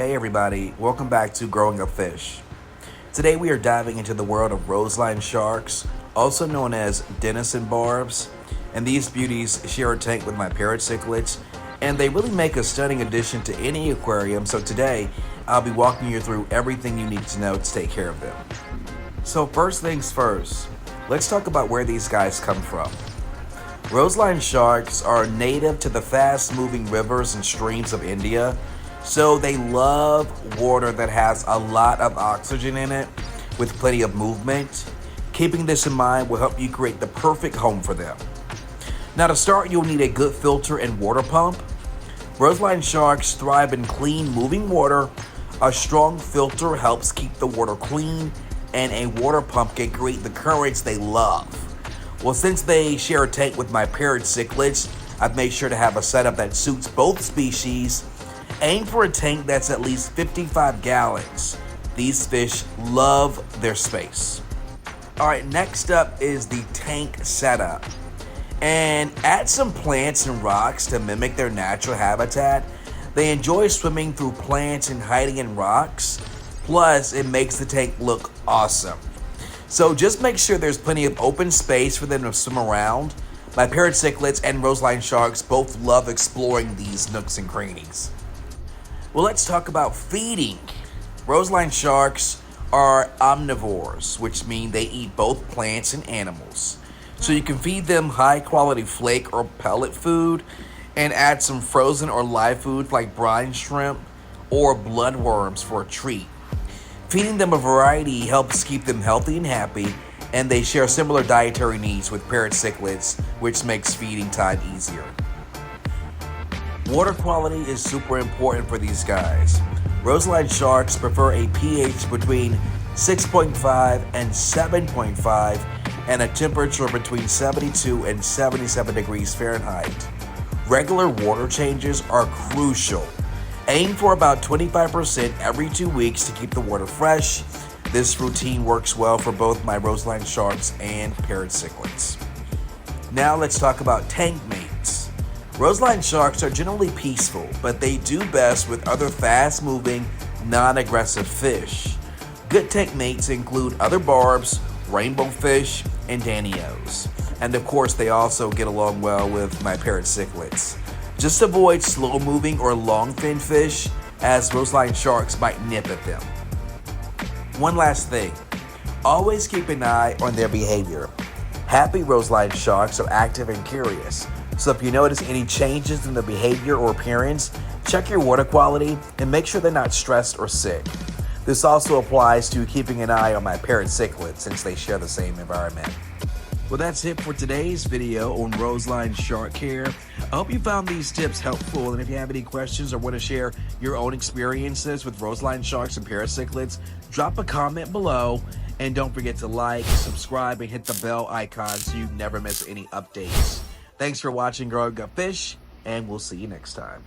Hey everybody, welcome back to Growing Up Fish. Today we are diving into the world of Roseline sharks, also known as Denison barbs, and these beauties share a tank with my Parrot Cichlids, and they really make a stunning addition to any aquarium. So today I'll be walking you through everything you need to know to take care of them. So first things first, let's talk about where these guys come from. Roseline sharks are native to the fast-moving rivers and streams of India, so they love water that has a lot of oxygen in it with plenty of movement. Keeping this in mind will help you create the perfect home for them. Now to start, you'll need a good filter and water pump. Roseline sharks thrive in clean, moving water. A strong filter helps keep the water clean, and a water pump can create the currents they love. Well, since they share a tank with my Parrot Cichlids, I've made sure to have a setup that suits both species. Aim for a tank that's at least 55 gallons. These fish love their space. Alright, next up is the tank setup. And add some plants and rocks to mimic their natural habitat. They enjoy swimming through plants and hiding in rocks. Plus, it makes the tank look awesome. So just make sure there's plenty of open space for them to swim around. My Parrot Cichlids and Roseline sharks both love exploring these nooks and crannies. Well, let's talk about feeding. Roseline sharks are omnivores, which means they eat both plants and animals. So you can feed them high quality flake or pellet food and add some frozen or live food like brine shrimp or bloodworms for a treat. Feeding them a variety helps keep them healthy and happy, and they share similar dietary needs with Parrot Cichlids, which makes feeding time easier. Water quality is super important for these guys. Roseline sharks prefer a pH between 6.5 and 7.5 and a temperature between 72 and 77 degrees Fahrenheit. Regular water changes are crucial. Aim for about 25% every 2 weeks to keep the water fresh. This routine works well for both my Roseline sharks and Parrot Cichlids. Now let's talk about tank mates. Roseline sharks are generally peaceful, but they do best with other fast-moving, non-aggressive fish. Good tank mates include other barbs, rainbow fish, and danios. And of course, they also get along well with my Parrot Cichlids. Just avoid slow-moving or long-fin fish, as Roseline sharks might nip at them. One last thing, always keep an eye on their behavior. Happy Roseline sharks are active and curious, so if you notice any changes in their behavior or appearance, check your water quality and make sure they're not stressed or sick. This also applies to keeping an eye on my Parrot Cichlids since they share the same environment. Well, that's it for today's video on Roseline shark care. I hope you found these tips helpful, and if you have any questions or want to share your own experiences with Roseline sharks and Parrot Cichlids, drop a comment below, and don't forget to like, subscribe, and hit the bell icon so you never miss any updates. Thanks for watching Growing Up Fish, and we'll see you next time.